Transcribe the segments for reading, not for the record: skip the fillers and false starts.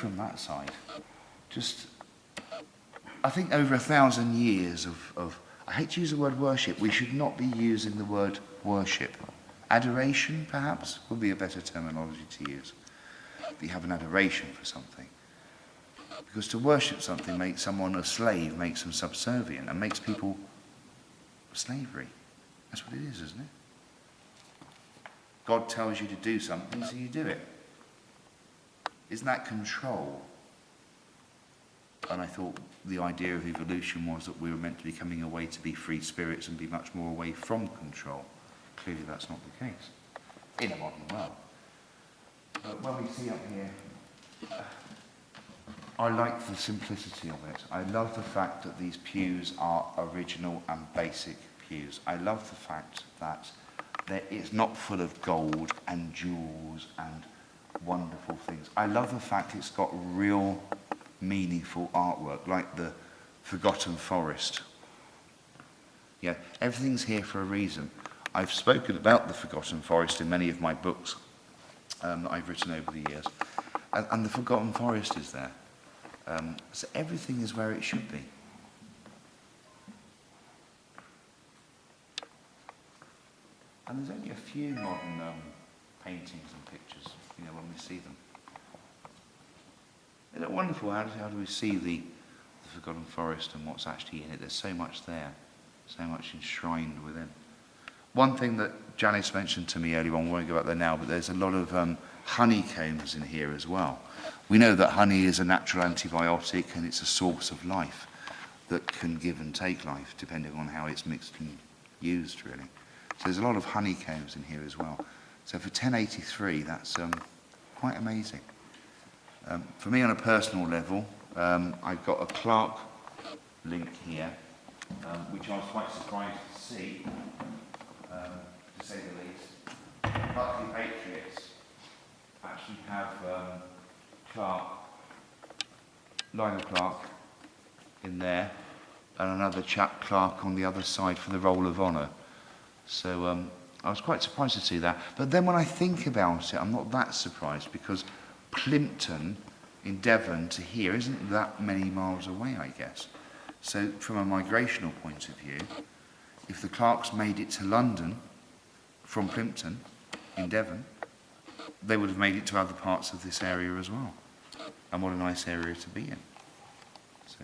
from that side. Just, I think over 1,000 years of, I hate to use the word worship, we should not be using the word worship. Adoration, perhaps, would be a better terminology to use. You have an adoration for something. Because to worship something makes someone a slave, makes them subservient, and makes people slavery. That's what it is, isn't it? God tells you to do something, so you do it. Isn't that control? And I thought the idea of evolution was that we were meant to be coming away to be free spirits and be much more away from control. Clearly that's not the case in a modern world. But when we see up here, I like the simplicity of it. I love the fact that these pews are original and basic pews. I love the fact that it's not full of gold and jewels and wonderful things. I love the fact it's got real meaningful artwork, like the Forgotten Forest. Yeah, everything's here for a reason. I've spoken about the Forgotten Forest in many of my books that I've written over the years, and the Forgotten Forest is there. So everything is where it should be. And there's only a few modern paintings and pictures, you know, when we see them. Isn't it wonderful? How do we see the Forgotten Forest and what's actually in it? There's so much there, so much enshrined within. One thing that Janice mentioned to me earlier on, we won't go back there now, but there's a lot of honeycombs in here as well. We know that honey is a natural antibiotic and it's a source of life that can give and take life, depending on how it's mixed and used, really. So there's a lot of honeycombs in here as well. So for 1083, that's quite amazing. For me, on a personal level, I've got a Clark link here, which I was quite surprised to see, to say the least. Pluckley Patriots actually have Clark, Lionel Clark in there, and another chap, Clark, on the other side for the Roll of Honour. So I was quite surprised to see that. But then when I think about it, I'm not that surprised, because Plimpton in Devon to here isn't that many miles away, I guess. So from a migrational point of view, if the Clarks made it to London from Plimpton in Devon, they would have made it to other parts of this area as well. And what a nice area to be in. So,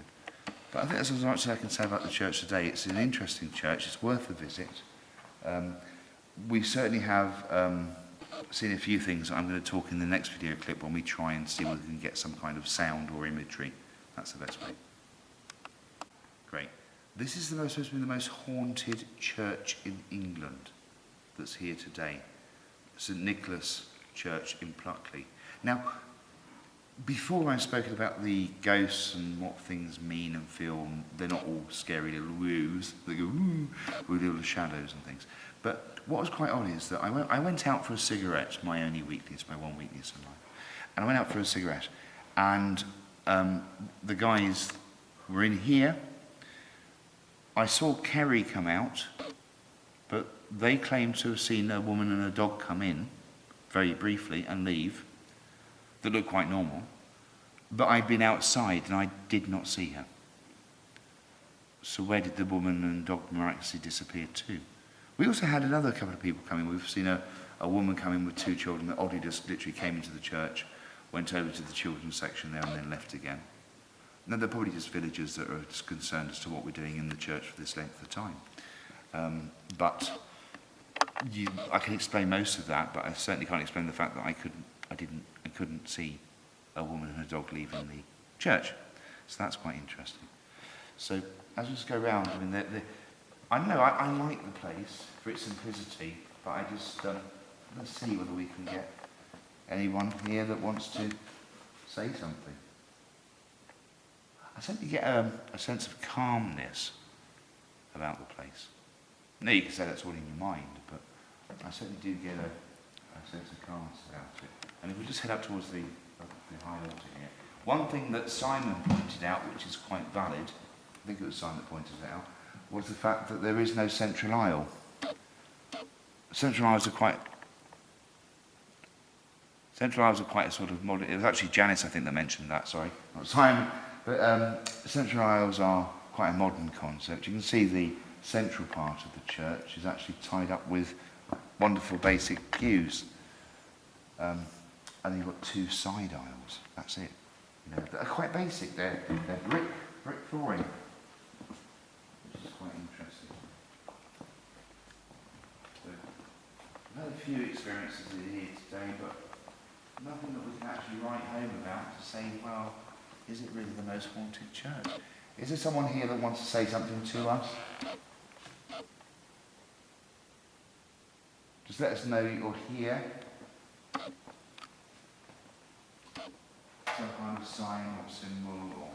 but I think that's as much as I can say about the church today. It's an interesting church. It's worth a visit. We certainly have seen a few things that I'm going to talk in the next video clip when we try and see whether we can get some kind of sound or imagery. That's the best way. Great. This is supposed to be the most haunted church in England that's here today. St Nicholas Church in Pluckley. Now, before I've spoken about the ghosts and what things mean and feel, they're not all scary little woos that go woo with little shadows and things. But what was quite odd is that I went out for a cigarette, my only weakness, my one weakness in life. And I went out for a cigarette, and the guys were in here. I saw Kerry come out, but they claimed to have seen a woman and a dog come in, very briefly, and leave, that looked quite normal. But I'd been outside and I did not see her. So where did the woman and dog miraculously disappear to? We also had another couple of people coming. We've seen a woman come in with two children that oddly just literally came into the church, went over to the children's section there and then left again. No, they're probably just villagers that are just concerned as to what we're doing in the church for this length of time. But I can explain most of that, but I certainly can't explain the fact that I couldn't see a woman and a dog leaving the church. So that's quite interesting. So as we just go around, I mean, I don't know, I like the place for its simplicity, but I just, let's see whether we can get anyone here that wants to say something. I certainly get a sense of calmness about the place. No, you can say that's all in your mind, but I certainly do get a sense of calmness about it. And if we just head up towards the high altar here. One thing that Simon pointed out, which is quite valid, I think it was Simon that pointed it out, was the fact that there is no central aisle. Central aisles are quite Central aisles are quite a sort of modern. It was actually Janice, I think, that mentioned that. Sorry, not Simon. But central aisles are quite a modern concept. You can see the central part of the church is actually tied up with wonderful basic pews, and then you've got two side aisles. That's it. You know, they're quite basic. They're brick flooring, which is quite interesting. So, I've had a few experiences here today, but nothing that we can actually write home about to say, well, is it really the most haunted church? Is there someone here that wants to say something to us? Just let us know you're here. Some kind of sign or symbol or...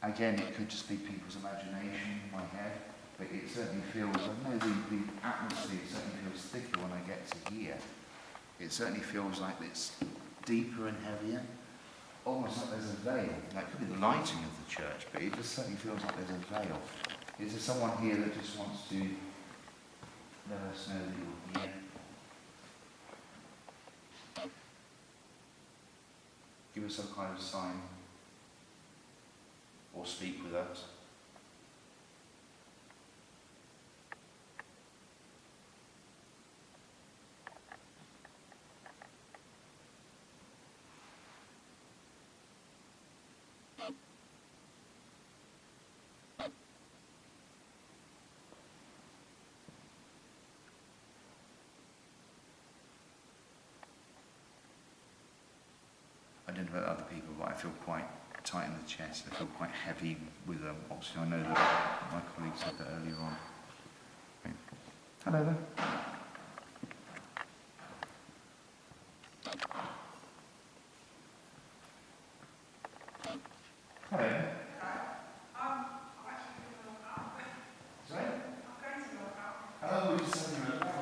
Again, it could just be people's imagination in my head, but it certainly feels, I know the atmosphere certainly feels thicker when I get to here. It certainly feels like it's deeper and heavier, almost like there's a veil. That could be the lighting of the church, but it just certainly feels like there's a veil. Is there someone here that just wants to let us know that you're here? Give us some kind of sign. Or speak with us. I don't know about other people, but I feel quite tight in the chest. I feel quite heavy with them. Obviously, I know that my colleague said that earlier on. Okay. Hello there. Hello.